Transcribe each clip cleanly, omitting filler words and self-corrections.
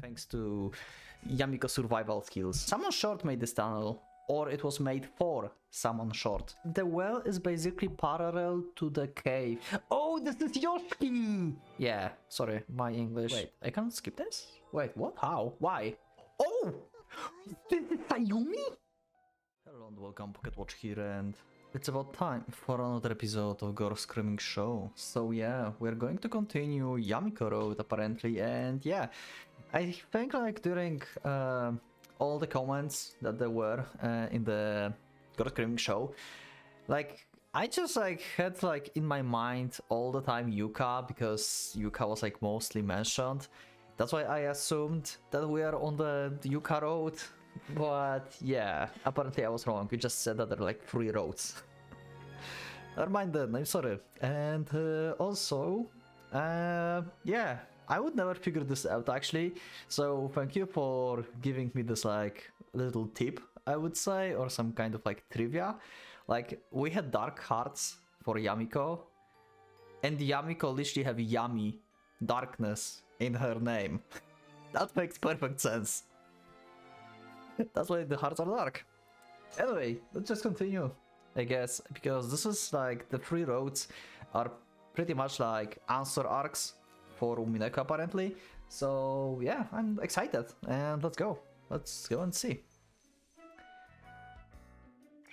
thanks to Yamiko survival skills. Someone short made this tunnel, or it was made for someone short. The well is basically parallel to the cave. Oh, this is Yoshi! Yeah, sorry, my English. Wait, I can't skip this? Wait, what? How? Why? Oh! This is Sayumi? Hello and welcome, PocketWatch here, and it's about time for another episode of Gore Screaming Show. So yeah, we're going to continue Yamiko Road apparently, and yeah, I think like during all the comments that there were in the Gore Screaming Show, like I just like had like in my mind all the time YUKA, because YUKA was like mostly mentioned. That's why I assumed that we are on the YUKA road. But yeah, apparently I was wrong. You just said that there are like 3 roads. Never mind then, I'm sorry. And also, yeah, I would never figure this out actually. So thank you for giving me this like little tip, I would say, or some kind of like trivia. Like we had dark hearts for Yamiko, and Yamiko literally have Yami, darkness, in her name. That makes perfect sense. That's why the hearts are dark. Anyway, let's just continue, I guess, because this is like the 3 roads are pretty much like answer arcs for Umineko apparently. So yeah, I'm excited, and let's go and see.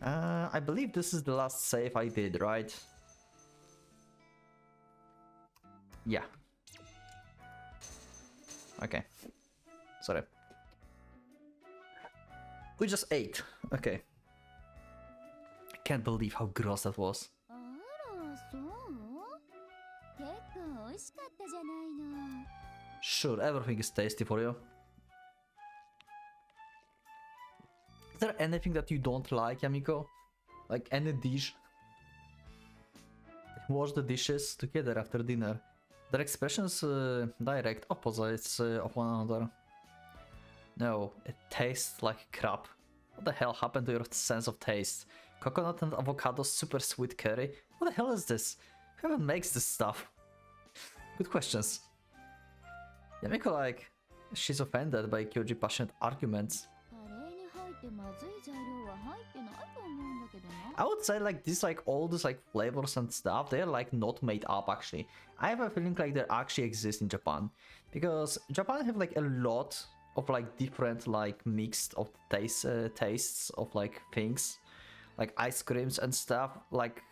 I believe this is the last save I did, right? Yeah. Okay. Sorry. We just ate. Okay. I can't believe how gross that was. Sure, everything is tasty for you. Is there anything that you don't like, Yamiko? Like any dish? Wash the dishes together after dinner. Their expressions direct opposites of one another. No, it tastes like crap. What the hell happened to your sense of taste? Coconut and avocado super sweet curry? What the hell is this? Who even makes this stuff? Good questions. Yamiko, like, she's offended by Kyoji passionate arguments. I would say like this, like all these like flavors and stuff, they're like not made up actually. I have a feeling like they actually exist in Japan, because Japan have like a lot of like different like mixed of tastes of like things, like ice creams and stuff, like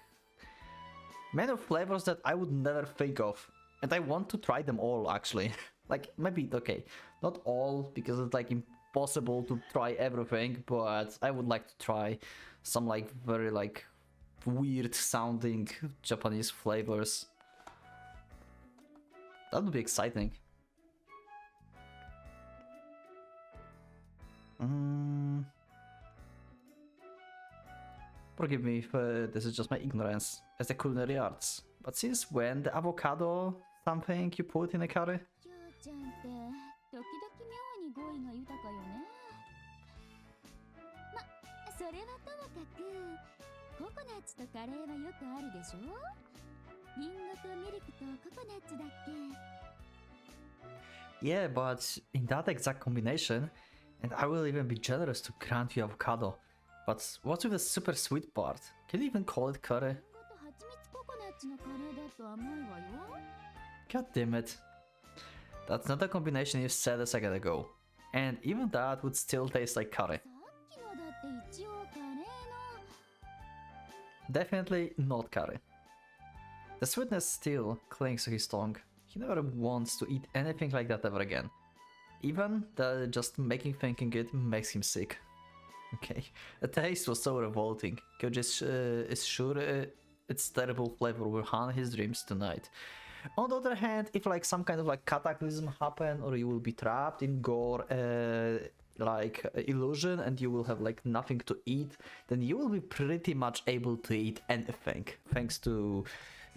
many flavors that I would never think of, and I want to try them all actually. Like maybe, okay, not all because it's like impossible to try everything, but I would like to try some like very like weird sounding Japanese flavors. That would be exciting. Forgive me if this is just my ignorance as the culinary arts, but since when the avocado something you put in a curry? Yeah, but in that exact combination, and I will even be generous to grant you avocado. But what's with the super sweet part? Can you even call it curry? God damn it. That's not the combination you said a second ago. And even that would still taste like curry. Definitely not curry. The sweetness still clings to his tongue. He never wants to eat anything like that ever again. Even just thinking it makes him sick. Okay, the taste was so revolting. Kyoji is sure its terrible flavor will haunt his dreams tonight. On the other hand, if like some kind of like cataclysm happen, or you will be trapped in Gore like illusion and you will have like nothing to eat, then you will be pretty much able to eat anything thanks to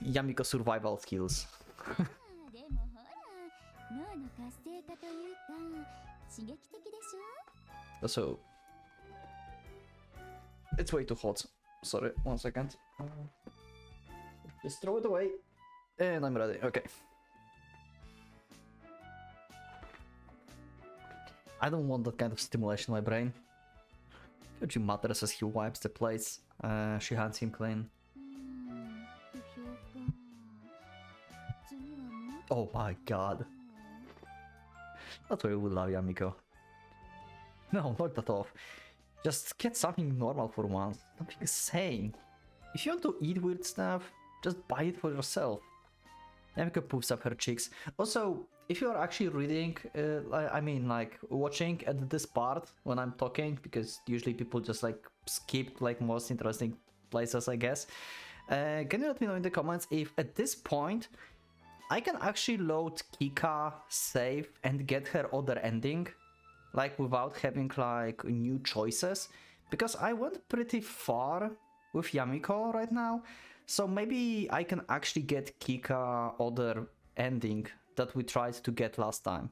Yamiko survival skills. So it's way too hot. Sorry, 1 second. Just throw it away. And I'm ready. Okay. I don't want that kind of stimulation in my brain. Kyoji mutters as he wipes the plates. She hands him clean. Oh my god. That's why we would love Yamiko. No, knock that off. Just get something normal for once. Something sane. If you want to eat weird stuff, just buy it for yourself. Yamiko poofs up her cheeks. Also, if you are actually reading, I mean like watching at this part when I'm talking, because usually people just like skip like most interesting places, I guess. Can you let me know in the comments if at this point I can actually load Kika, save, and get her other ending, like without having like new choices? Because I went pretty far with Yamiko right now, so maybe I can actually get Kika other ending that we tried to get last time.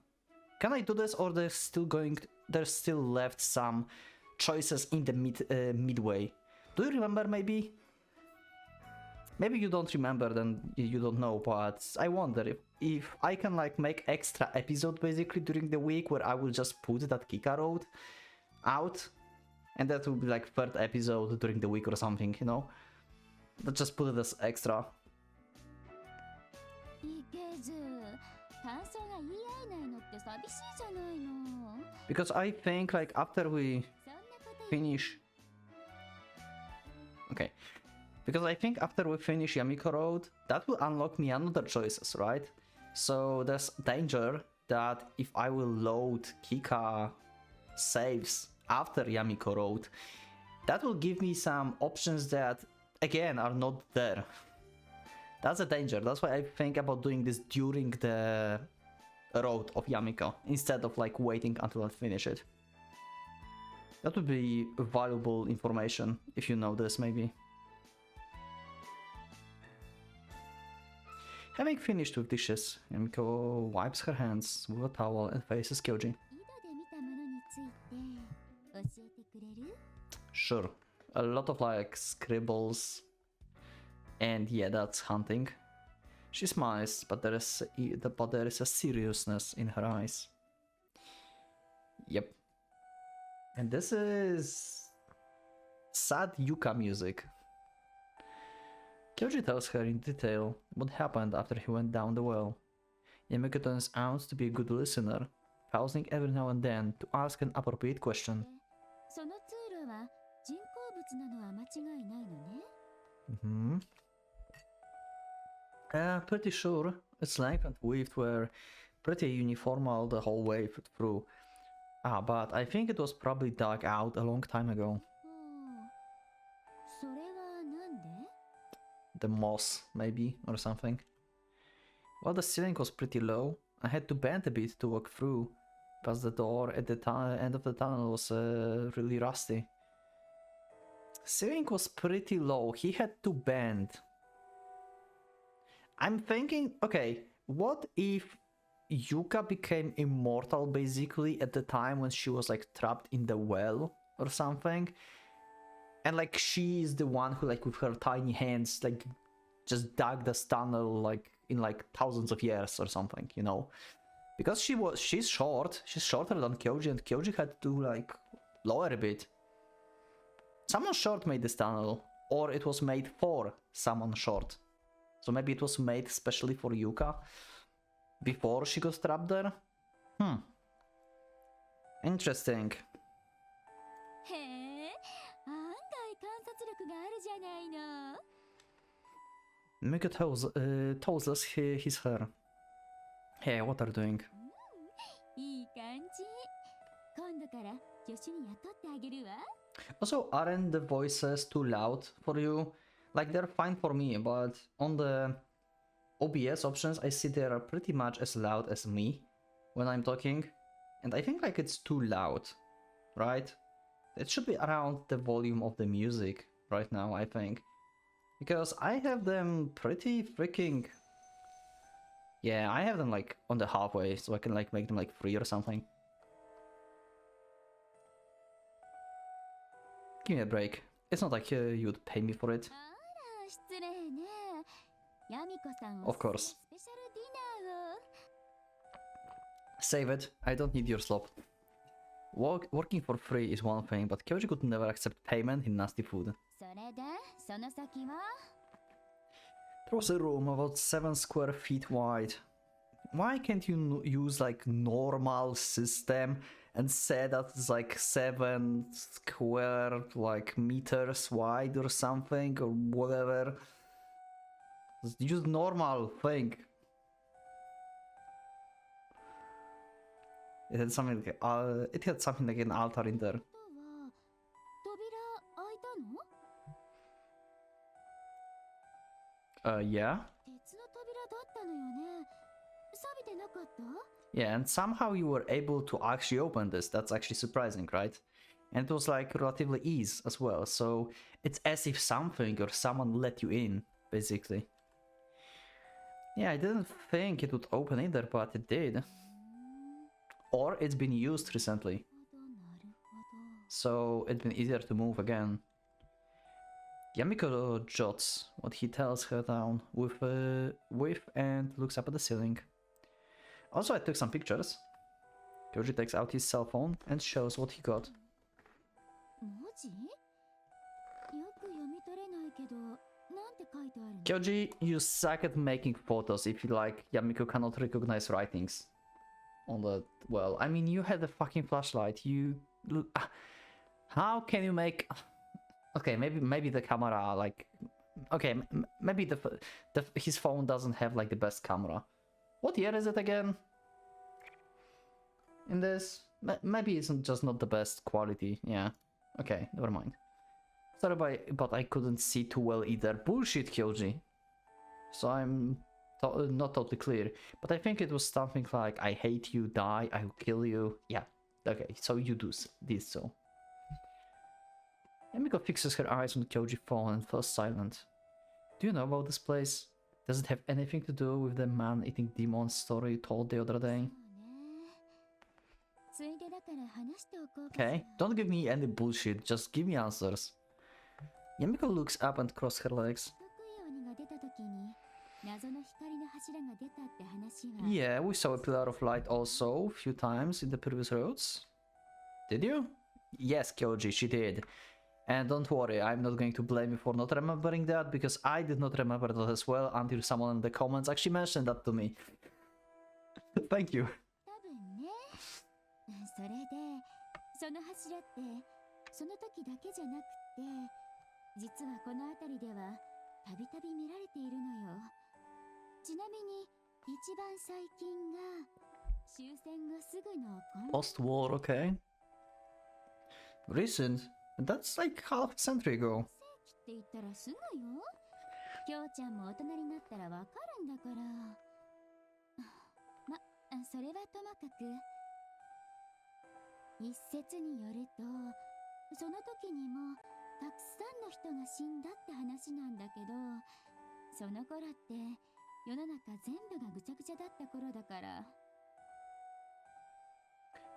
Can I do this, or there's still left some choices in the midway? Do you remember maybe? Maybe you don't remember, then you don't know, but I wonder if I can like make extra episode basically during the week where I will just put that Kika road out, and that will be like third episode during the week or something, you know? But just put it as extra. Because I think like after we finish... Okay. Because I think after we finish Yamiko Road, that will unlock me another choices, right? So there's danger that if I will load Kika saves after Yamiko Road, that will give me some options that, again, are not there. That's a danger. That's why I think about doing this during the road of Yamiko, instead of like waiting until I finish it. That would be valuable information if you know this, maybe. Having finished with dishes, Yamiko wipes her hands with a towel and faces Kyoji. Sure, a lot of like scribbles, and yeah, that's hunting. She smiles, but there is a seriousness in her eyes. Yep. And this is sad YUKA music. Kyoji tells her in detail what happened after he went down the well. Yamiko turns out to be a good listener, pausing every now and then to ask an appropriate question. Pretty sure its length and width were pretty uniform the whole way through. But I think it was probably dug out a long time ago. The moss, maybe, or something. Well, the ceiling was pretty low. I had to bend a bit to walk through, because the door at the end of the tunnel was really rusty. Ceiling was pretty low. He had to bend. I'm thinking, okay, what if YUKA became immortal basically at the time when she was like trapped in the well or something? And like she is the one who like with her tiny hands like just dug this tunnel like in like thousands of years or something, you know? Because she's shorter than Kyoji, and Kyoji had to like lower a bit. Someone short made this tunnel, or it was made for someone short. So maybe it was made specially for YUKA before she got trapped there? Interesting. Mika tells us he's her. Hey, what are you doing? Also, aren't the voices too loud for you? Like, they're fine for me, but on the OBS options, I see they are pretty much as loud as me when I'm talking. And I think like it's too loud, right? It should be around the volume of the music right now, I think. Because I have them pretty freaking... Yeah, I have them like on the halfway, so I can like make them like 3 or something. Give me a break. It's not like you would pay me for it. Of course. Save it. I don't need your slop. Working for free is one thing, but Kyoji could never accept payment in nasty food. There was a room about 7 square feet wide. Why can't you use like normal system and say that it's like 7 square like meters wide or something or whatever? Just use normal thing. It had something like an altar in there. Yeah. Yeah, and somehow you were able to actually open this. That's actually surprising, right? And it was like relatively easy as well. So it's as if something or someone let you in, basically. Yeah, I didn't think it would open either, but it did. Or it's been used recently. So it's been easier to move again. Yamiko jots what he tells her down with and looks up at the ceiling. Also, I took some pictures. Kyoji takes out his cell phone and shows what he got. Kyoji, you suck at making photos if you like Yamiko cannot recognize writings. On the... well, I mean, you had a fucking flashlight. You... how can you make... okay, maybe the camera, like... okay, maybe his phone doesn't have, like, the best camera. What year is it again? In this? Maybe it's just not the best quality. Yeah. Okay, never mind. Sorry, but I couldn't see too well either. Bullshit, Kyoji. So I'm not totally clear. But I think it was something like, I hate you, die, I will kill you. Yeah. Okay, so you did so. Emiko fixes her eyes on Kyoji's phone and falls silent. Do you know about this place? Does it have anything to do with the man-eating demon story you told the other day? Okay, don't give me any bullshit, just give me answers. Yamiko looks up and crosses her legs. Yeah, we saw a pillar of light also a few times in the previous roads. Did you? Yes, Kyoji, she did. And don't worry, I'm not going to blame you for not remembering that, because I did not remember that as well until someone in the comments actually mentioned that to me. Thank you. Post-war, okay. Recent? That's like half a century ago.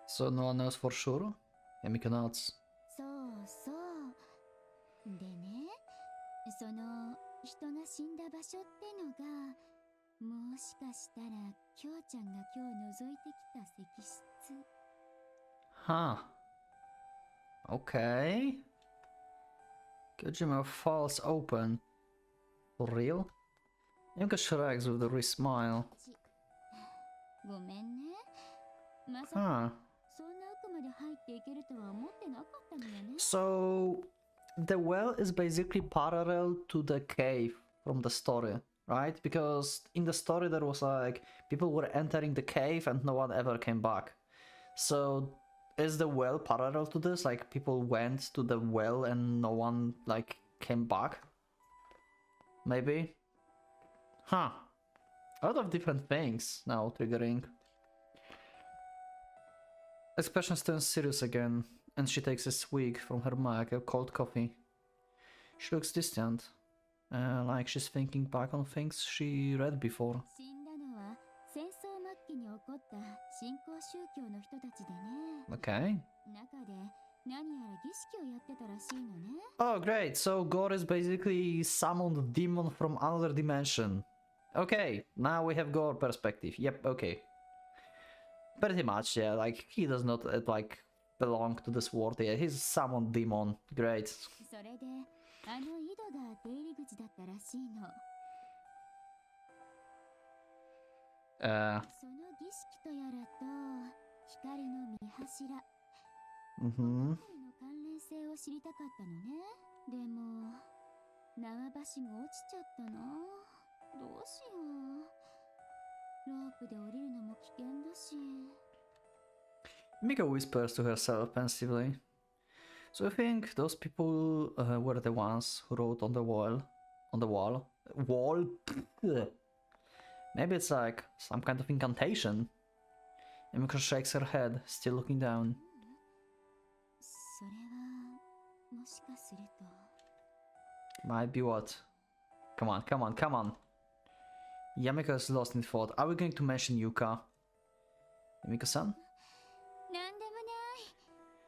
So no one knows for sure? Yamiko nods. Huh. Okay. Kojima falls open. For real? Yamiko shrugs with a wry smile. Huh. So the well is basically parallel to the cave from the story, right? Because in the story there was like people were entering the cave and no one ever came back. So is the well parallel to this? Like people went to the well and no one like came back? Maybe? Huh. A lot of different things now triggering. Expression turns serious again, and she takes a swig from her mug, a cold coffee. She looks distant, like she's thinking back on things she read before. Okay. Oh great, so Gore is basically summoned a demon from another dimension. Okay, now we have Gore perspective. Yep, okay. Pretty much, yeah, like, he does not, like, belong to this world. Yeah, he's summon demon. Great. それであの井戸が出入り口だったらしいの。その儀式とやらと光の見柱。Mm-hmm. の関連性を知りたかったのね。でも縄橋が落ちちゃったな。どうしよう。ロープで降りるのも危険だし。Mika whispers to herself pensively. So you think those people were the ones who wrote on the wall? On the wall? Wall? Maybe it's like some kind of incantation. And Mika shakes her head, still looking down. それはもしかすると。Might be what? Come on, come on, come on. Yamika is lost in thought. Are we going to mention Yuka? Yamika-san? なんでもない。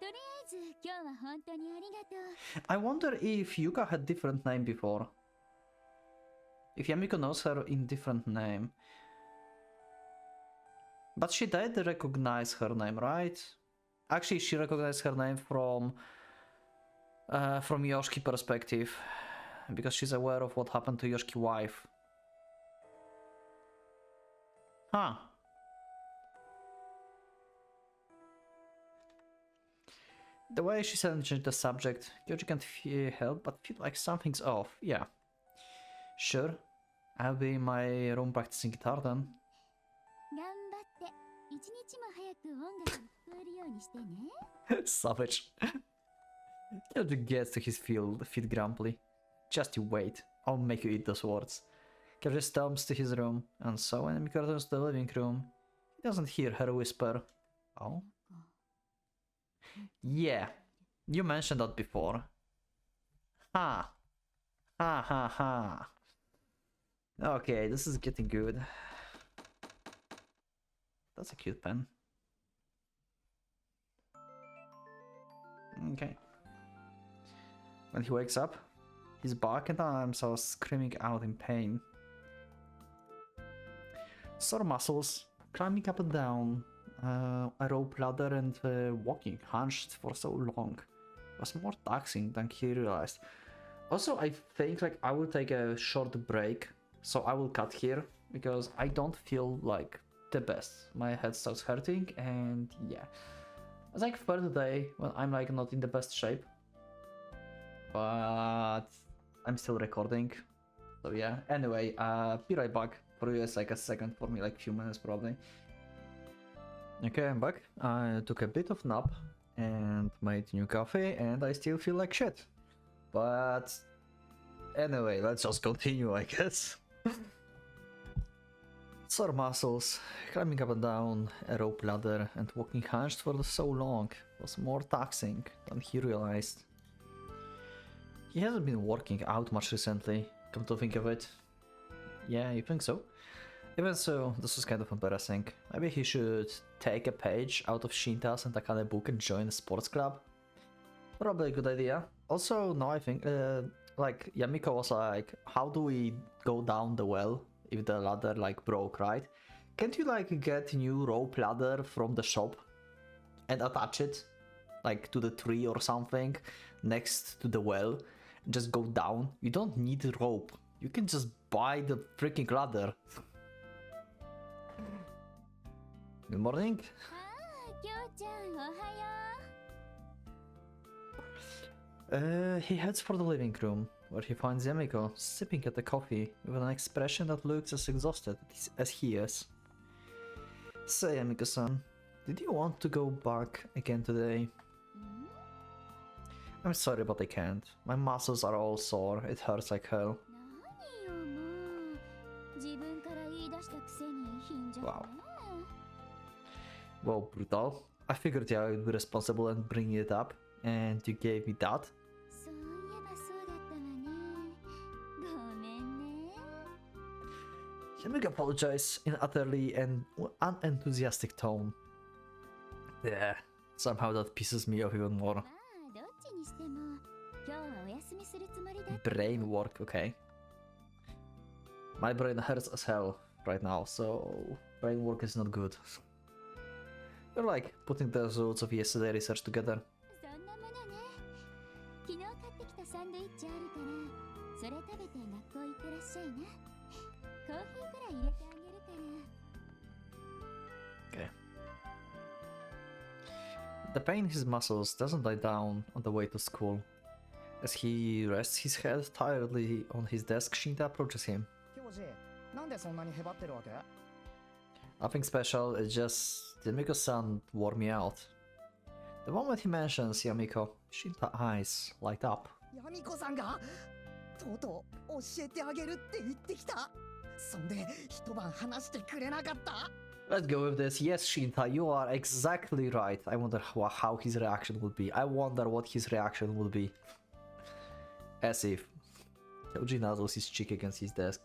とりあえず今日は本当にありがとう。 I wonder if Yuka had different name before. If Yamiko knows her in different name. But she did recognize her name, right? Actually, she recognized her name from Yoshiki perspective. Because she's aware of what happened to Yoshiki's wife. Huh. The way she said changed the subject, Yoji can't help but feel like something's off. Yeah. Sure. I'll be in my room practicing guitar then. 頑張って一日も早く音楽に聞こえるようにしてね。Savage. Yoji gets to his feet grumpily. Just you wait. I'll make you eat those words. Kyoji stomps to his room, and so when Mika returns to the living room, he doesn't hear her whisper. Oh? Yeah, you mentioned that before. Ha! Ha ha ha. Okay, this is getting good. That's a cute pen. Okay. When he wakes up, his back and arms are screaming out in pain. Sore muscles, climbing up and down a rope ladder and walking hunched for so long was more taxing than he realized. Also, I think like I will take a short break, so I will cut here because I don't feel like the best. My head starts hurting, and yeah, it's like third day when I'm like not in the best shape, but I'm still recording. So yeah, anyway, be right back. For you it's like a second, for me like few minutes probably. Okay, I'm back. I took a bit of nap and made new coffee, and I still feel like shit. But anyway, let's just continue, I guess. Sore muscles, climbing up and down a rope ladder and walking hunched for so long was more taxing than he realized. He hasn't been working out much recently, come to think of it. Yeah, you think so? Even so, this is kind of embarrassing. Maybe he should take a page out of Shinta's and Akane book and join a sports club? Probably a good idea. Also, now I think, like, Yamiko was like, how do we go down the well if the ladder, like, broke, right? Can't you, like, get new rope ladder from the shop and attach it, like, to the tree or something next to the well and just go down? You don't need a rope. You can just buy the freaking ladder. Good morning. He heads for the living room, where he finds Yamiko sipping at the coffee with an expression that looks as exhausted as he is. Say, Yamiko-san, did you want to go back again today? I'm sorry, but I can't. My muscles are all sore. It hurts like hell. Wow. Well, brutal. I figured I would be responsible and bring it up, and you gave me that. Yamiko apologized in utterly and unenthusiastic tone. Yeah, somehow that pisses me off even more. Brain work, okay. My brain hurts as hell right now, so brain work is not good. They're like putting the results of yesterday research together. そんなものね。昨日買ってきたサンドイッチあるから、それ食べて学校行ってらっしゃいな。コーヒーくらい入れてあげるから。Okay. The pain in his muscles doesn't die down on the way to school. As he rests his head tiredly on his desk, Shinta approaches him. 教授、なんでそんなにへばってるわけ？ Nothing special, it's just Yamiko-san wore me out. The moment he mentions Yamiko, Shinta's eyes light up. ヤミコさんがとうとう教えてあげるって言ってきた。そんで一晩話してくれなかった？ Let's go with this. Yes, Shinta, you are exactly right. I wonder how his reaction would be. I wonder what his reaction would be. As if Kyoji nuzzles his cheek against his desk.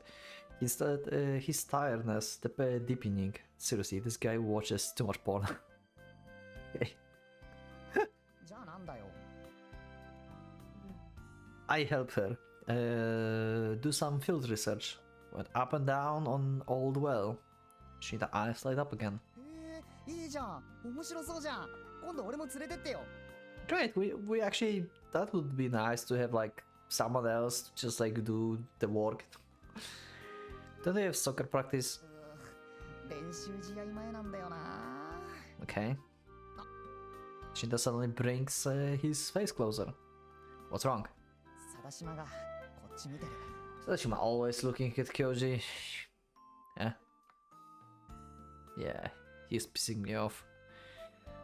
Instead, his tiredness deepening. Seriously, this guy watches too much porn. Okay. じゃあなんだよ。 I help her do some field research. Went up and down on Old Well. Shinta eyes light up again. いいじゃん。面白そうじゃん。今度俺も連れてってよ。 Great, we actually, that would be nice to have like someone else to just like do the work. Don't they have soccer practice? 練習試合前なんだよな。 Okay. Shinta suddenly brings his face closer. What's wrong? 貞島がこっち見てる。 Sadashima always looking at Kyoji. Yeah. Yeah, he's pissing me off.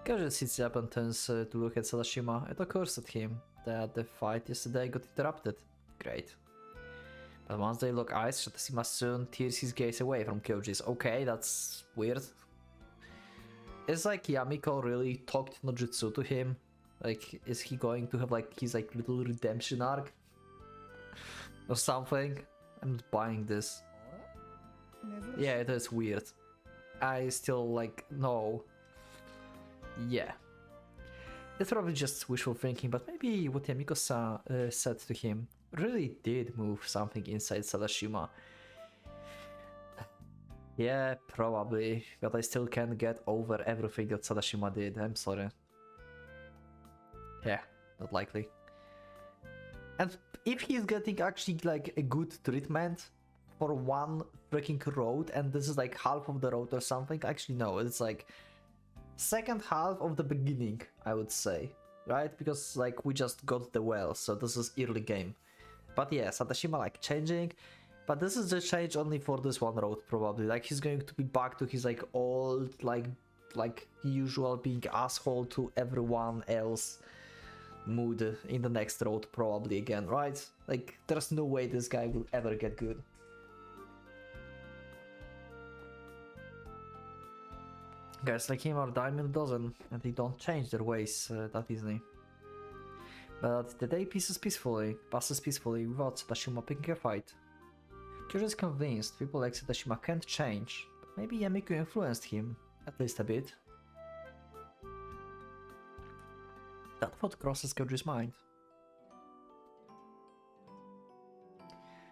Kyoji sits up and turns to look at Sadashima. It occurs to him that the fight yesterday got interrupted. Great. But once they lock eyes, Sadashima soon tears his gaze away from Kyoji's. Okay, that's weird. It's like Yamiko really talked no jutsu to him. Like, is he going to have like his like little redemption arc? Or something? I'm not buying this. Yeah, it is weird. I still like, no. Yeah. It's probably just wishful thinking, but maybe what Yamiko-san said to him really did move something inside Sadashima. Yeah, probably, but I still can't get over everything that Sadashima did, I'm sorry. Yeah, not likely. And if he's getting actually like a good treatment for one freaking road and this is like half of the road or something, actually no, it's like second half of the beginning, I would say, right? Because like we just got the well, so this is early game. But yeah, Sadashima like changing, but this is the change only for this one road probably. Like he's going to be back to his like old like usual being asshole to everyone else mood in the next road probably again, right? Like there's no way this guy will ever get good. Guys like him are dime in a dozen and they don't change their ways that easily. But the day passes peacefully without Sadashima picking a fight. Kyoji is convinced people like Sadashima can't change, but maybe Yamiko influenced him, at least a bit. That thought crosses Kyoji's mind.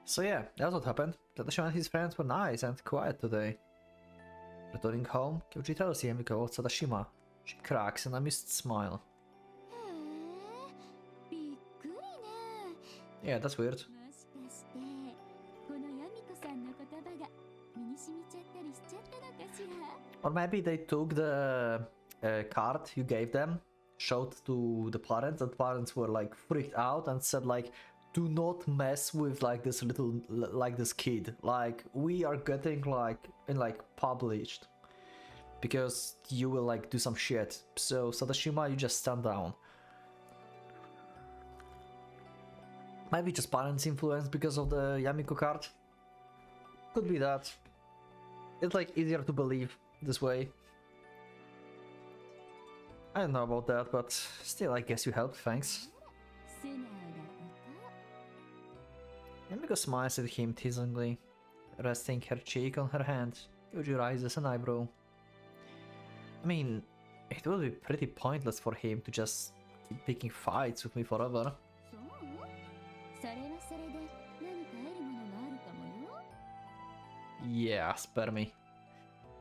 So yeah, that's what happened. Sadashima and his friends were nice and quiet today. Returning home, Kyoji tells Yamiko about Sadashima. She cracks an amused smile. Yeah, that's weird. Or maybe they took the card you gave them, showed to the parents, and parents were like freaked out and said like, do not mess with like this little, like this kid. Like we are getting like published because you will like do some shit. So Sadashima, you just stand down. Maybe just parents influence because of the Yamiko card. Could be that. It's like easier to believe this way. I don't know about that, but still I guess you helped, thanks. Yamiko smiles at him teasingly, resting her cheek on her hand. Kyoji raises an eyebrow. I mean, it would be pretty pointless for him to just keep picking fights with me forever. Yeah, spare me.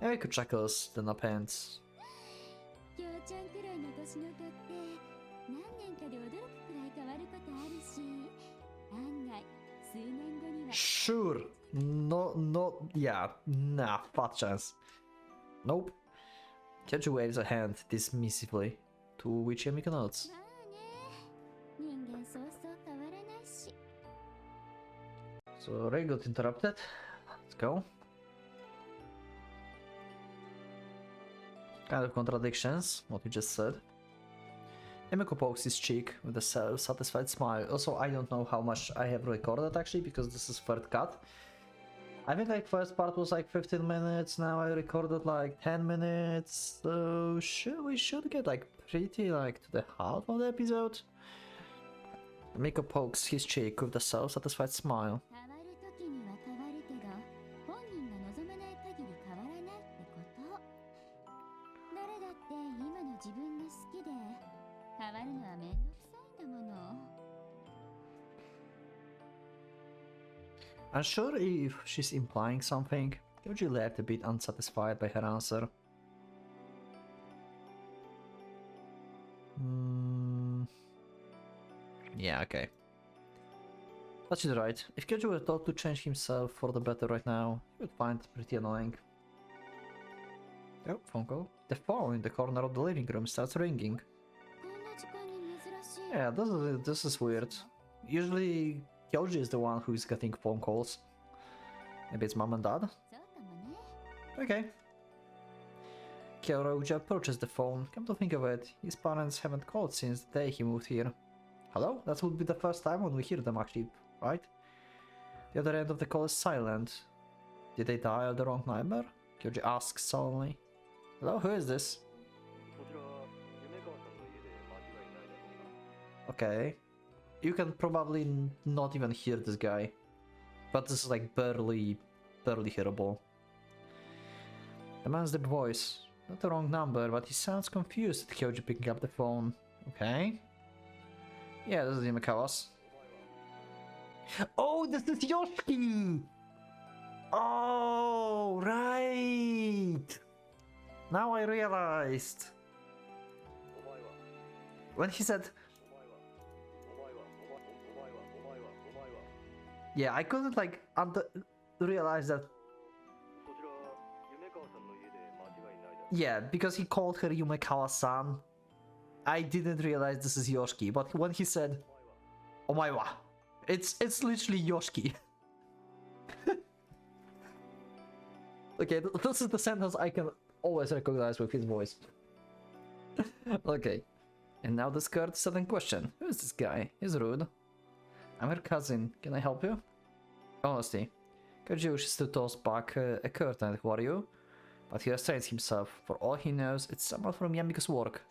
Yamiko chuckles, then appends. ちゃんくらいの年の子って何年かで驚くくらい変わることあるし、案外数年後には Sure. No, yeah, nah, fat chance. Nope. Kyoji waves a hand dismissively, to which Yamika nods. まあね、人間そうそう変わらないし。 So Ray got interrupted. Let's go. Kind of contradictions, what you just said. Emiko pokes his cheek with a satisfied smile. Also, I don't know how much I have recorded actually, because this is third cut. I think like first part was like 15 minutes, now I recorded like 10 minutes, so we should get like pretty like to the half of the episode. Emiko pokes his cheek with a self-satisfied smile. 変わる時には変わるけど、本人が望まない限り変わらないってこと。誰だって今の自分が好きで、変わるのはめんどくさいんだもの。 Unsure if she's implying something, Kyoji left a bit unsatisfied by her answer. Yeah, okay. But she's right. If Kyoji were taught to change himself for the better right now, he would find it pretty annoying. Oh, phone call. The phone in the corner of the living room starts ringing. こんな時間に珍しい。 Yeah, this is weird. Usually, Kyoji is the one who is getting phone calls. Maybe it's mom and dad? そうかもね。 Okay. Kyoji approaches the phone. Come to think of it, his parents haven't called since the day he moved here. Hello? That would be the first time when we hear them actually, right? The other end of the call is silent. Did they dial the wrong number? Kyoji asks sullenly. Hello, who is this? Okay. You can probably not even hear this guy. But this is like barely hearable. The man's deep voice. Not the wrong number, but he sounds confused at Kyoji picking up the phone. Okay. Yeah, this is Yumikawa's. Oh, this is Yoshiki! Oh, right! Now I realized. When he said... Yeah, I couldn't like realize that. Yeah, because he called her Yumekawa-san. I didn't realize this is Yoshiki, but when he said Omaiwa, it's literally Yoshiki. Okay, this is the sentence I can always recognize with his voice. Okay. And now the skirt-setting question. Who is this guy? He's rude. I'm her cousin. Can I help you? Honestly, Kyoji wishes to toss back a curtain. Who are you? But he restrains himself. For all he knows, it's someone from Yamika's work.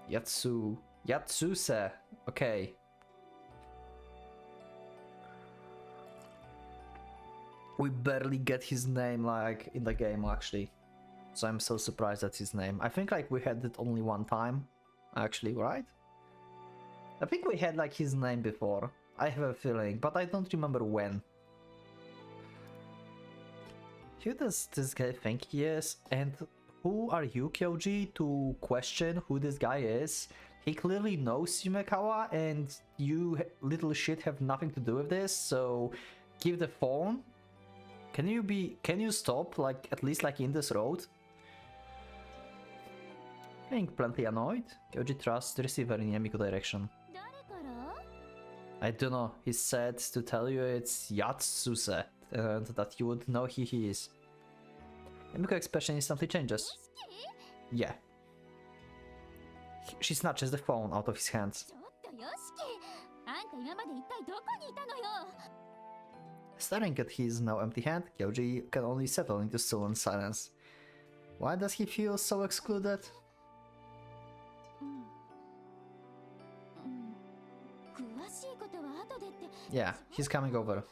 Yatsuse. Okay. We barely get his name like in the game actually. So I'm so surprised that's his name. I think like we had it only one time. Actually, right? I think we had like his name before. I have a feeling, but I don't remember when. Who does this guy think he is? And who are you, Kyoji, to question who this guy is? He clearly knows Yumekawa, and you little shit have nothing to do with this, so give the phone. Can you stop, like, at least like in this road? Being plenty annoyed, Kyoji thrusts the receiver in Yamiko direction. 誰から？ I don't know, he said to tell you it's Yatsuse, and that you would know who he is. Yamiko's expression instantly changes. Yeah. She snatches the phone out of his hands. ちょっとよしき、あんた今まで一体どこにいたのよ。 Staring at his now empty hand, Kyoji can only settle into sullen silence. Why does he feel so excluded? 詳しいことは後でって。 Yeah, he's coming over.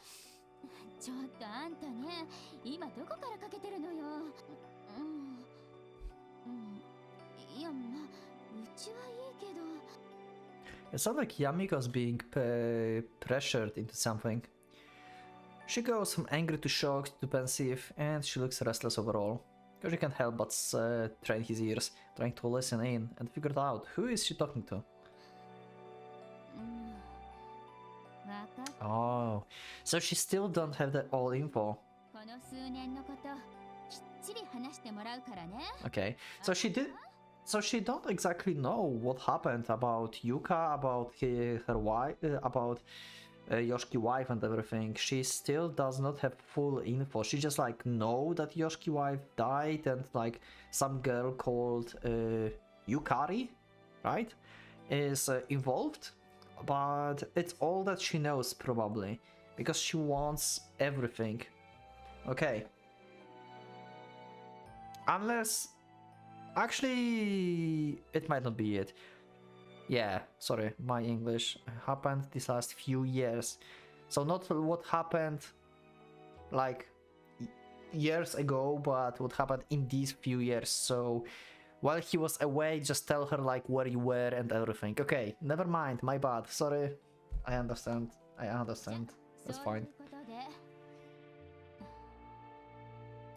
ちょっとあんたね、今どこからかけてるのよ。いや、まあ、うちはいいけど。 It sounds like Yamiko's being pressured into something. She goes from angry to shocked to pensive, and she looks restless overall. Kyoji can't help but train his ears, trying to listen in and figure it out. Who is she talking to? わかっ Oh, so she still don't have the all info. この数年のこときっちり話してもらうからね Okay, so she don't exactly know what happened about Yuka, about her wife, about Yoshiki wife and everything. She still does not have full info. She just like know that Yoshiki wife died and like some girl called Yukari, right, is involved. But it's all that she knows probably because she wants everything. Okay. Unless actually it might not be it. Yeah, sorry, my English happened this last few years. So not what happened like years ago, but what happened in these few years. So while he was away, just tell her like where you were and everything. Okay, never mind, my bad. Sorry. I understand. That's そうい fine. うことで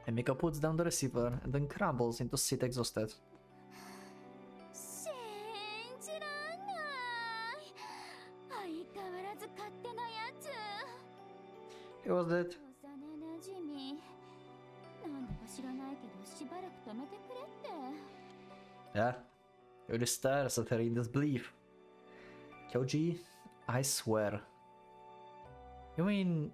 And Miko puts down the receiver and then crumbles into sit exhausted. 信じらんない相変わらず勝手なやつ He was dead. 幼なじみなんだか知らないけどしばらく止めてくれって Yeah. Yuri stares at her in disbelief. Kyoji, I swear. You mean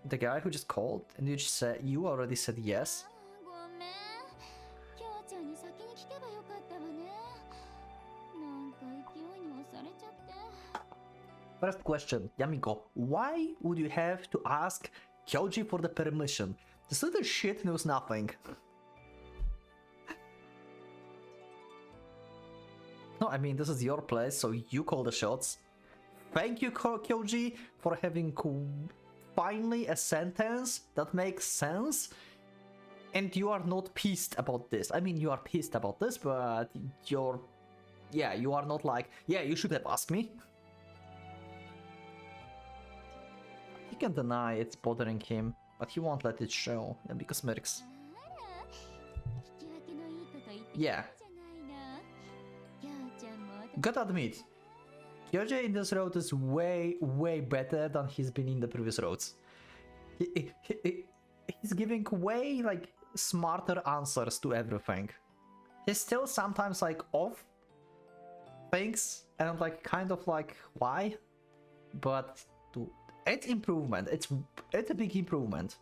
the guy who just called and you already said yes? ごめんきょうちゃんに先に聞けばよかったわねなんか勢いに押されちゃって First question, Yamiko, why would you have to ask Kyoji for the permission? This little shit knows nothing. No, I mean, this is your place, so you call the shots. Thank you, Kyoji, for having finally a sentence that makes sense. And you are not pissed about this. I mean, you are pissed about this, but you're... Yeah, you are not like, yeah, you should have asked me. He can deny it's bothering him, but he won't let it show, because smirks. 引き分けのいいこと言ってくれ Yeah. たじゃないのきょうちゃんも私 Gotta admit, Kyoji in this road is way, way better than he's been in the previous roads. He's giving way, like, smarter answers to everything. He's still sometimes, like, off things, and I'm, like, kind of like, why? But it's improvement. It's a big improvement.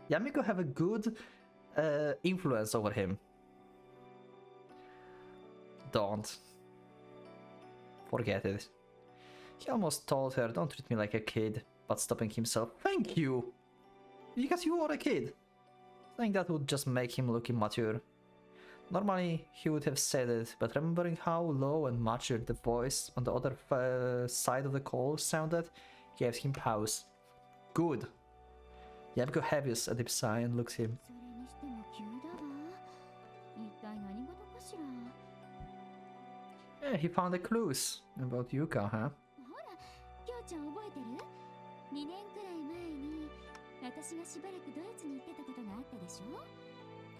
Yamiko have a good influence over him. Don't. Forget it. He almost told her, don't treat me like a kid, but stopping himself, thank you! Because you are a kid! Saying that would just make him look immature. Normally, he would have said it, but remembering how low and mature the voice on the other side of the call sounded, gave him pause. Good. Yamiko heavies a deep sigh and looks at him. それにしても急だわ一体何事かしら Yeah, he found the clues about Yuka, huh? ほらきょうちゃん覚えてる2年くらい前に私がしばらくドイツに行ってたことがあったでしょ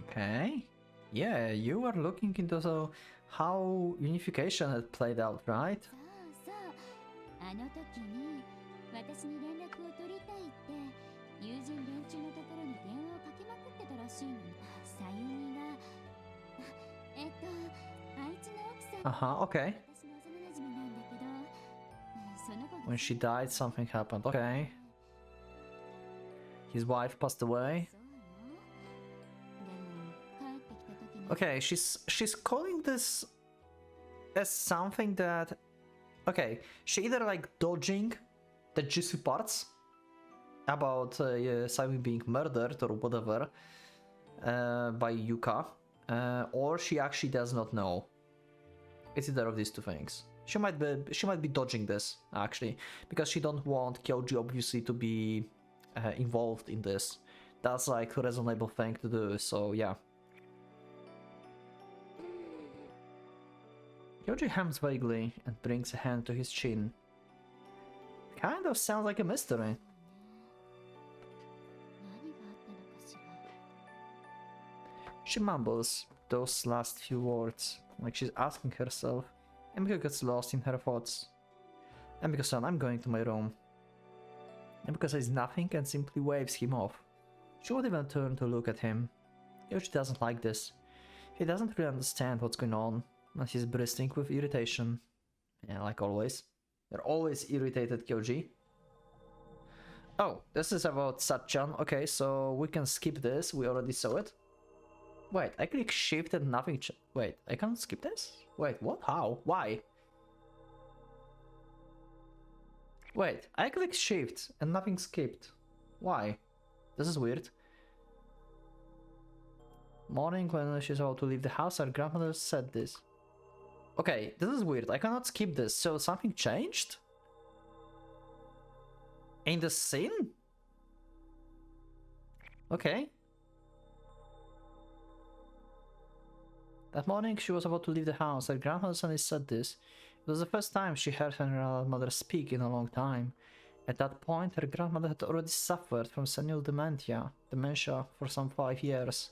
Okay. Yeah, you were looking into how unification had played out, right? そうそうあの時に私に連絡を取りたいって友人連中のところに電話をかけまくってたらしいのにさゆみがあいつの奥さん Uh-huh, okay. 私の幼馴染なんだけどその子が When she died, something happened. Okay. His wife passed away. そうよでも帰ってきた時に Okay, she's calling this as something that... Okay, she either like dodging the juicy parts about Sayumi being murdered or whatever by Yuka, or she actually does not know. It's either of these two things. She might be dodging this actually because she don't want Kyoji obviously to be involved in this. That's like a reasonable thing to do. So yeah. Kyoji hems vaguely and brings a hand to his chin. Kind of sounds like a mystery. 何があったのかしら She mumbles those last few words, like she's asking herself, and Miko gets lost in her thoughts. And because I'm going to my room. And because says nothing and simply waves him off. She won't even turn to look at him. Yoshi doesn't like this. He doesn't really understand what's going on, and he's bursting with irritation. Yeah, like always. You're always irritated, Kyoji. Oh, this is about Satchan. Okay, so we can skip this. We already saw it. Wait, I click shift and nothing wait, I can't skip this? Wait, what? How? Why? Wait, I click shift and nothing skipped. Why? This is weird. Morning when she's about to leave the house, her grandmother said this. Okay, this is weird. I cannot skip this. So something changed? In the scene? Okay. That morning she was about to leave the house. Her grandmother suddenly said this. It was the first time she heard her grandmother speak in a long time. At that point, her grandmother had already suffered from senile dementia for some 5 years.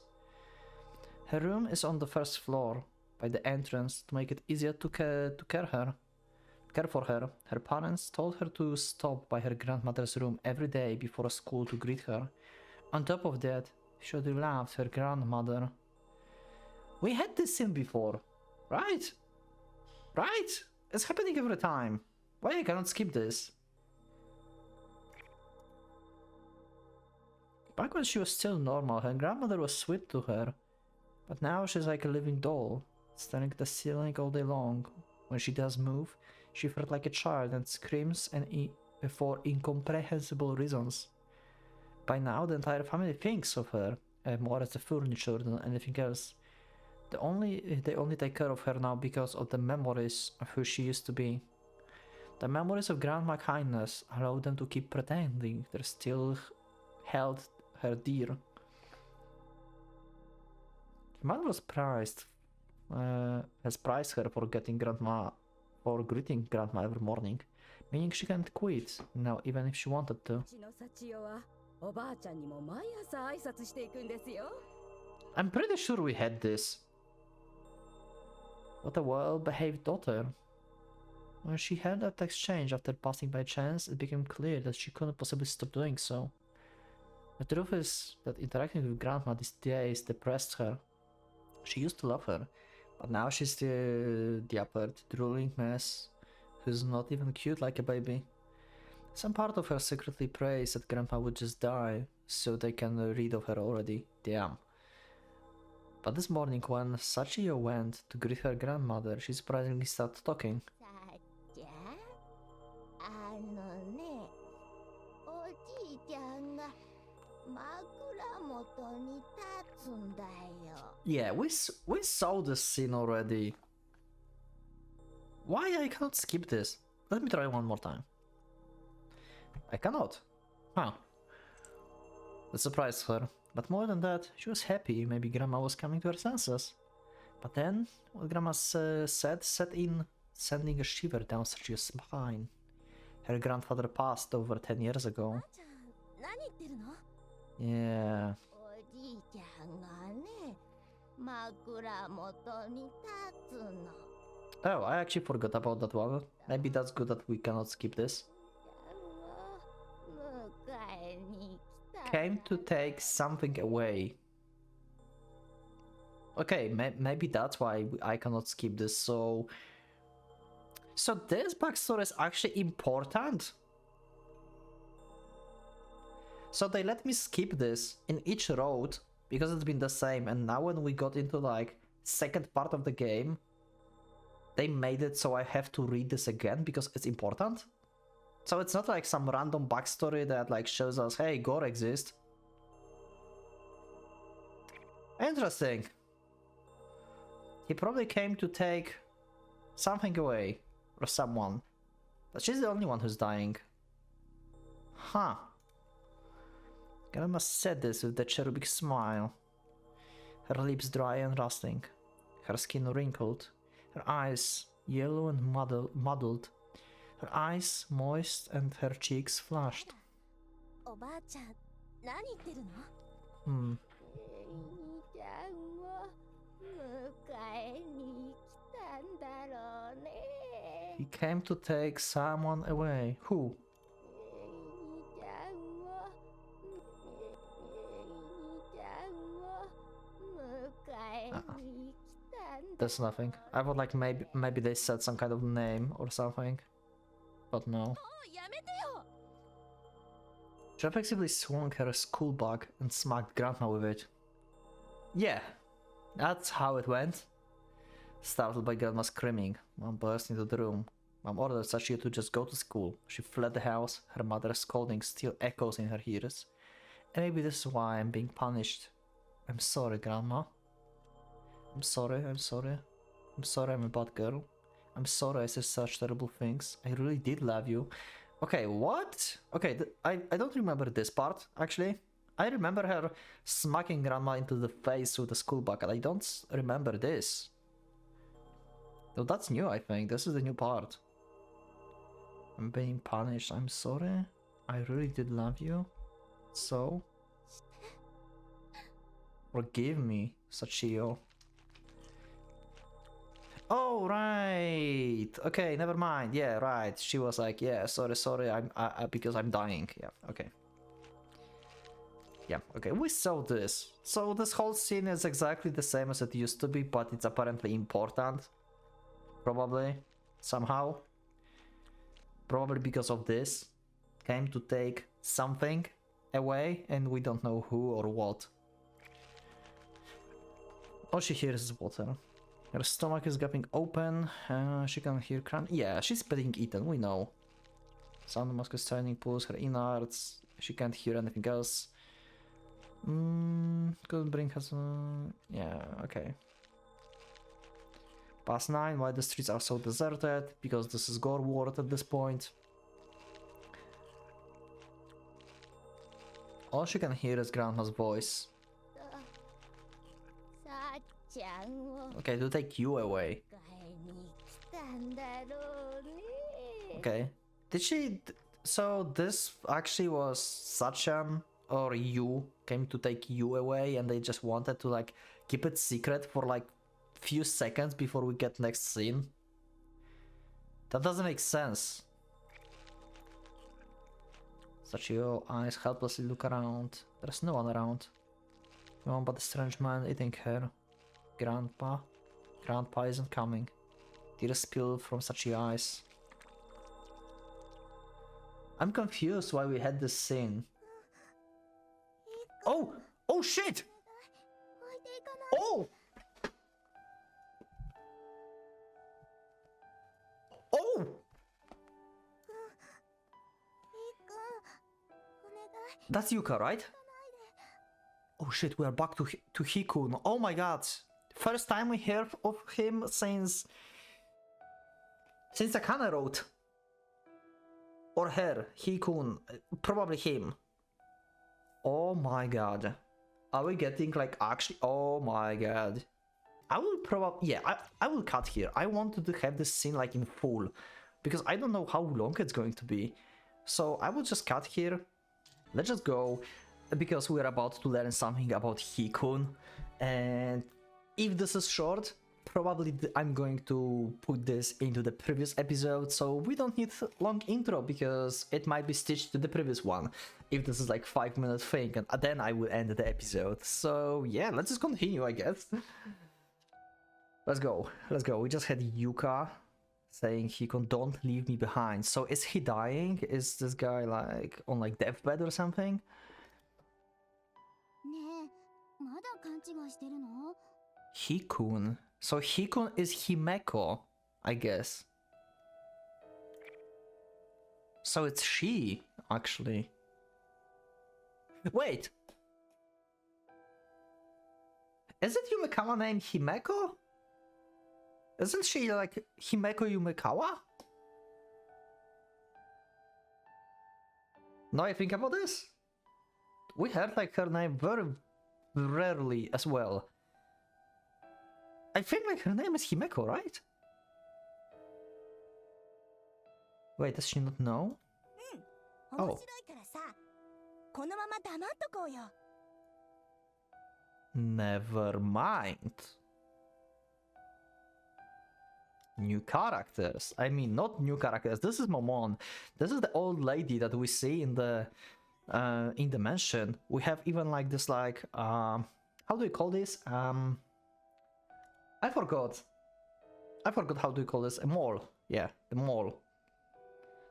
Her room is on the first floor, by the entrance, to make it easier to care for her. Her parents told her to stop by her grandmother's room every day before school to greet her. On top of that, she already loved her grandmother. We had this scene before, right? Right? It's happening every time. Why I cannot skip this? Back when she was still normal, her grandmother was sweet to her. But now she's like a living doll, staring at the ceiling all day long. When she does move, she felt like a child and screams for incomprehensible reasons. By now, the entire family thinks of her more as a furniture than anything else. They only take care of her now because of the memories of who she used to be. The memories of grandma kindness allow them to keep pretending they still held her dear. Her mother was has prized her for greeting grandma every morning, meaning she can't quit now even if she wanted to. I'm pretty sure we had this. What a well-behaved daughter. When she had that exchange after passing by chance, it became clear that she couldn't possibly stop doing so. The truth is that interacting with grandma these days depressed her. She used to love her, but now she's the diapered, drooling mess who's not even cute like a baby. Some part of her secretly prays that grandpa would just die, so they can rid of her already. Damn. But this morning when Sachio went to greet her grandmother, she surprisingly started talking. Yeah, we saw this scene already. Why I cannot skip this? Let me try one more time. I cannot. Huh. That surprised her. But more than that, she was happy. Maybe grandma was coming to her senses. But then, what grandma said set in, sending a shiver down Sergio's spine. Her grandfather passed over 10 years ago. Yeah. Oh, I actually forgot about that one. Maybe that's good that we cannot skip this. Came to take something away. Okay, maybe that's why I cannot skip this. So this backstory is actually important. So they let me skip this in each road because it's been the same, and now when we got into like second part of the game, they made it so I have to read this again because it's important. So it's not like some random backstory that like shows us, hey, Gore exists. Interesting. He probably came to take something away, or someone. But she's the only one who's dying. Huh. Grandma said this with a cherubic smile. Her lips dry and rusting. Her skin wrinkled. Her eyes yellow and muddled. Her eyes moist and her cheeks flushed. He came to take someone away. Who? That's nothing. I would like maybe they said some kind of name or something, but no. She effectively swung her school bag and smacked Grandma with it. Yeah, that's how it went. Startled by Grandma screaming, Mom burst into the room. Mom ordered Sachio to just go to school. She fled the house, her mother's scolding still echoes in her ears. And maybe this is why I'm being punished. I'm sorry, Grandma. I'm sorry, I'm sorry. I'm sorry I'm a bad girl. I'm sorry I said such terrible things. I really did love you. Okay, what? Okay, I don't remember this part, actually. I remember her smacking Grandma into the face with a school bucket. I don't remember this. So that's new, I think. This is the new part. I'm being punished. I'm sorry. I really did love you. So? Forgive me, Sachio. Oh, right. Okay, never mind. Yeah, right. She was like, yeah, sorry, because I'm dying. Yeah, okay. Yeah, okay, we saw this. So this whole scene is exactly the same as it used to be, but it's apparently important. Probably. Somehow. Probably because of this. Came to take something away, and we don't know who or what. All she hears is water. Her stomach is gaping open. She can hear crying. Yeah, she's being eaten, we know. Sound mask is turning, pulls her innards. She can't hear anything else. Couldn't bring her. Yeah, okay. Past 9, why the streets are so deserted? Because this is Gore World at this point. All she can hear is Grandma's voice. Okay, to take you away. Okay. Did she... So this actually was Sachan or you came to take you away and they just wanted to like keep it secret for like few seconds before we get next scene? That doesn't make sense. Sachio eyes helplessly look around. There's no one around. No one but the strange man eating her. Grandpa isn't coming. Tears spill from Sachio's eyes. I'm confused why we had this scene. Oh! Oh shit! Oh! Oh! That's Yuka, right? Oh shit, we are back to Hikun. Oh my god! First time we hear of him since Akane wrote. Or her, Hikun, probably him. Oh my god. Are we getting like actually, oh my god. I will probably, yeah, I will cut here. I wanted to have this scene like in full, because I don't know how long it's going to be. So I will just cut here. Let's just go, because we're about to learn something about Hikun. And if this is short, probably I'm going to put this into the previous episode, so we don't need long intro, because it might be stitched to the previous one, if this is like 5-minute thing, and then I will end the episode. So yeah, let's just continue, I guess. Let's go. We just had Yuka saying Hikun, don't leave me behind. So is he dying? Is this guy like on like deathbed or something? Hikun. So Hikun is Himeko, I guess. So it's she, actually. Wait! Isn't Yumekawa named Himeko? Isn't she like Himeko Yumekawa? Now I think about this, we heard like her name very rarely as well. I think like her name is Himeko, right? Wait, does she not know? Oh. Never mind. new characters. I mean, not new characters. This is Momon. This is the old lady that we see in the mansion. We have even like this, like how do you call this? I forgot how do you call this? A mall. Yeah, the mall.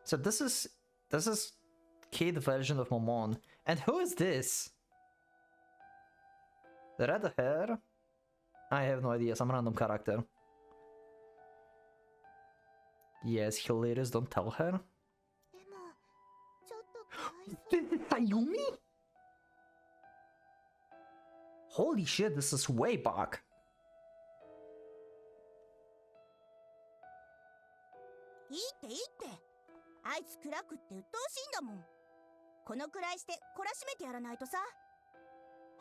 So this is kid version of Momon. And who is this? The red hair? I have no idea, some random character. Yes, hilarious, don't tell her. This is Sayumi? Holy shit, this is way back. いいっていいって。あいつ暗くって鬱陶しいんだもん。このくらいして懲らしめてやらないとさ。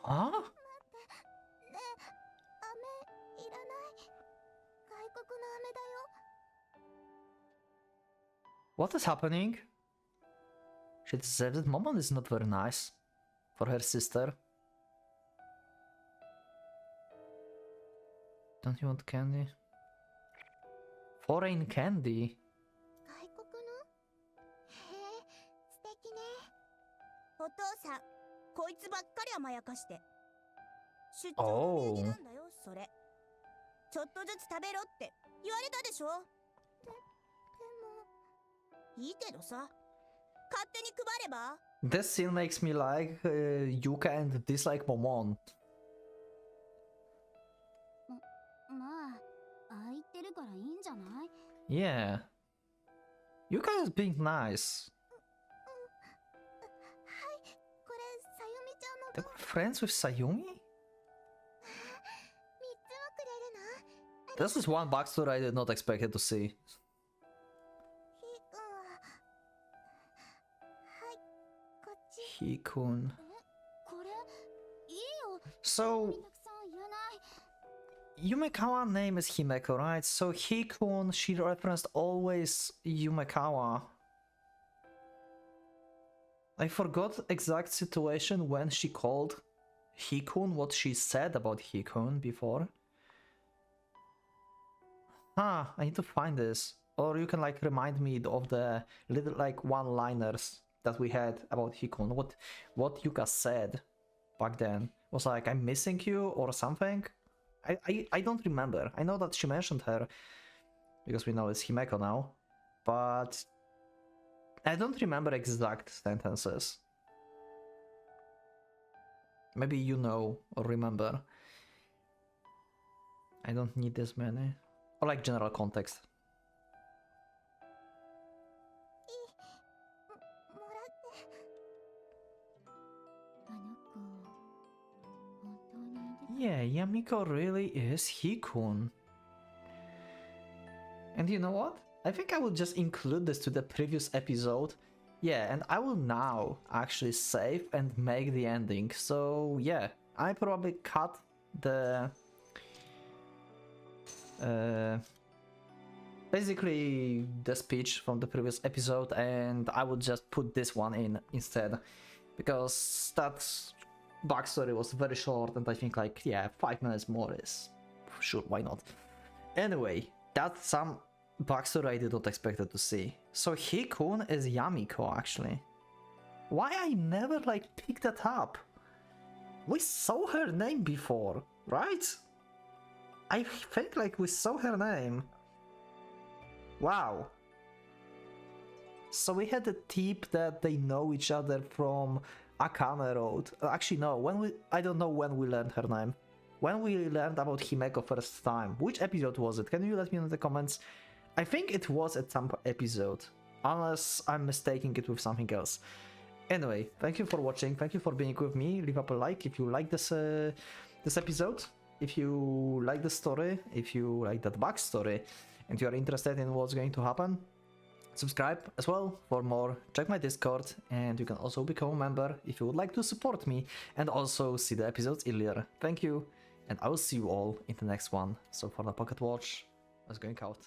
Huh? ねえ、飴いらない。外国の飴だよ。What is happening? She deserves it. Momon is not very nice for her sister. Don't you want candy? Foreign candy? 外国の？へえ、素敵ね。お父さん、こいつばっかり甘やかして。出張のお土産なんだよ、それ。ちょっとずつ食べろって言われたでしょ。でも。いいけどさ。勝手に配れば。This scene makes me like Yuka and dislike Momon. まあ、ああ言ってるからいいんじゃない？ Yeah. Yuka is being nice. はい、これさゆみちゃんの They were friends with Sayumi? 3つもくれるの？ This is one backstory I did not expect to see. ひーくんは。はい、こっち。Hikun. これいいよ。 So たくさんいらない。 Yumekawa name is Himeko, right? So Hikun, she referenced always Yumekawa. I forgot exact situation when she called Hikun, what she said about Hikun before. Ah, I need to find this. Or you can like remind me of the little like one-liners that we had about Hikun. What Yuka said back then was like, I'm missing you or something. I don't remember. I know that she mentioned her because we know it's Himeko now, but I don't remember exact sentences. Maybe you know or remember. I don't need this many. Or like general context. もらって。あの子、本当にいてた。 Yeah, Yamiko really is Hikun. And you know what? I think I will just include this to the previous episode. Yeah, and I will now actually save and make the ending. So yeah, I probably cut the basically the speech from the previous episode, and I will just put this one in instead, because that backstory was very short, and I think like, yeah, 5 minutes more is sure, why not. Anyway, that's some backstory I did not expect to see. So Hikun is Yamiko actually. Why I never like picked that up? We saw her name before, right? I think like we saw her name. Wow. So we had a tip that they know each other from Akame Road. Actually no, I don't know when we learned her name. When we learned about Himeko first time. Which episode was it? Can you let me know in the comments? I think it was at some episode, unless I'm mistaking it with something else. Anyway, thank you for watching, thank you for being with me. Leave up a like if you like this this episode, if you like the story, if you like that backstory, and you are interested in what's going to happen. Subscribe as well for more, check my Discord, and you can also become a member if you would like to support me and also see the episodes earlier. Thank you, and I will see you all in the next one. So for the Pocket Watch, I was going out.